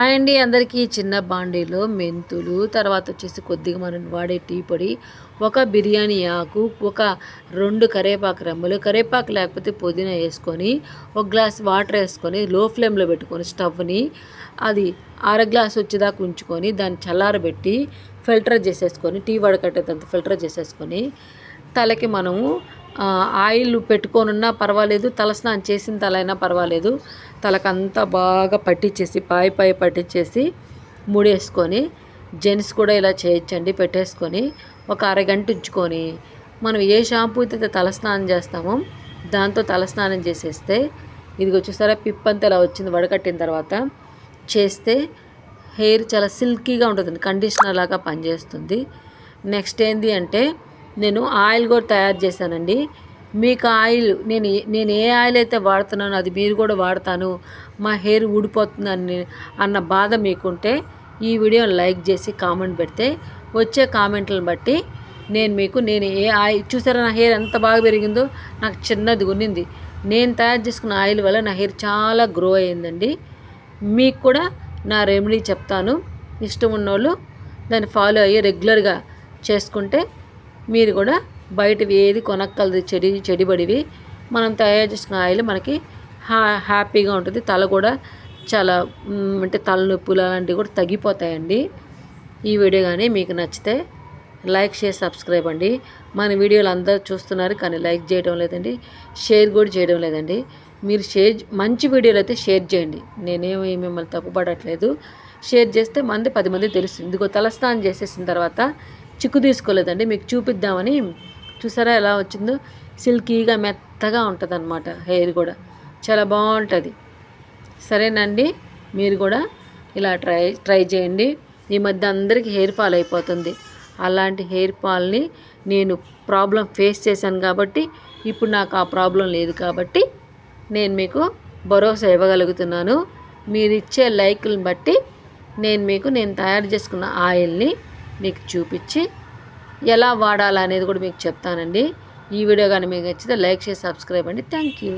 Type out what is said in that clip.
Hi అండి అందరికీ. చిన్న బాండీలో మెంతులు, తర్వాత వచ్చేసి కొద్దిగా మనం వాడే టీ పొడి, ఒక బిర్యానీ ఆకు, ఒక 2 కరివేపాకు రెమ్మలు, కరివేపాకు లేకపోతే పుదీనా వేసుకొని, ఒక గ్లాస్ వాటర్ వేసుకొని లో ఫ్లేమ్లో పెట్టుకొని స్టవ్ని అది అర గ్లాస్ వచ్చేదాకా ఉంచుకొని దాన్ని చల్లారబెట్టి ఫిల్టర్ చేసేసుకొని, టీ వడకట్టేంత ఫిల్టర్ చేసేసుకొని, తలకి మనము ఆయిల్ పెట్టుకొనున్నా పర్వాలేదు, తలస్నానం చేసిన తలైనా పర్వాలేదు, తలకంతా బాగా పట్టించేసి పై పట్టించేసి ముడేసుకొని, జెంట్స్ కూడా ఇలా చేయొచ్చండి. పెట్టేసుకొని ఒక అరగంట ఉంచుకొని మనం ఏ షాంపూ అయితే తలస్నానం చేస్తామో దాంతో తలస్నానం చేసేస్తే ఇది చూసారా పిప్పంతా ఇలా వచ్చింది. వడకట్టిన తర్వాత చేస్తే హెయిర్ చాలా సిల్కీగా ఉంటుంది, కండిషనర్ లాగా పనిచేస్తుంది. నెక్స్ట్ ఏంటి అంటే నేను ఆయిల్ కూడా తయారు చేశానండి. మీకు ఆయిల్ నేను ఏ ఆయిల్ అయితే వాడుతున్నానో అది మీరు కూడా వాడతాను, మా హెయిర్ ఊడిపోతుందని అన్న బాధ మీకుంటే ఈ వీడియోని లైక్ చేసి కామెంట్ పెడితే వచ్చే కామెంట్లను బట్టి నేను ఏ ఆయిల్ చూసారా నా హెయిర్ ఎంత బాగా పెరిగిందో. నాకు చిన్నది ఉన్నింది, నేను తయారు చేసుకున్న ఆయిల్ వల్ల నా హెయిర్ చాలా గ్రో అయ్యిందండి. మీకు కూడా నా రెమెడీ చెప్తాను, ఇష్టం ఉన్నోళ్ళు దాన్ని ఫాలో అయ్యి రెగ్యులర్గా చేసుకుంటే మీరు కూడా బయటవి ఏది కొనక్కలది చెడిబడివి మనం తయారు చేసుకున్న ఆయిల్ మనకి హ్యాపీగా ఉంటుంది. తల కూడా చాలా అంటే తలనొప్పులు అలాంటివి కూడా తగ్గిపోతాయండి. ఈ వీడియో కానీ మీకు నచ్చితే లైక్ షేర్ సబ్స్క్రైబ్ అండి. మన వీడియోలు అందరూ చూస్తున్నారు కానీ లైక్ చేయడం లేదండి, షేర్ కూడా చేయడం లేదండి. మీరు మంచి వీడియోలు అయితే షేర్ చేయండి, నేనేమి మిమ్మల్ని తప్పుపడట్లేదు. షేర్ చేస్తే 10 మంది తెలుస్తుంది. ఇదిగో తలస్నానం చేసేసిన తర్వాత చిక్కు తీసుకోలేదండి, మీకు చూపిద్దామని. చూసారా ఎలా వచ్చిందో, సిల్కీగా మెత్తగా ఉంటుంది అన్నమాట. హెయిర్ కూడా చాలా బాగుంటుంది. సరేనండి, మీరు కూడా ఇలా ట్రై చేయండి. ఈ మధ్య అందరికీ హెయిర్ ఫాల్ అయిపోతుంది. అలాంటి హెయిర్ ఫాల్ని నేను ప్రాబ్లం ఫేస్ చేశాను కాబట్టి ఇప్పుడు నాకు ఆ ప్రాబ్లం లేదు కాబట్టి నేను మీకు భరోసా ఇవ్వగలుగుతున్నాను. మీరు ఇచ్చే లైకులను బట్టి నేను తయారు చేసుకున్న ఆయిల్ని మీకు చూపించి ఎలా వాడాలనేది కూడా మీకు చెప్తానండి. ఈ వీడియో కానీ మీకు నచ్చితే లైక్ చేసి సబ్స్క్రైబ్ అండి. Thank you.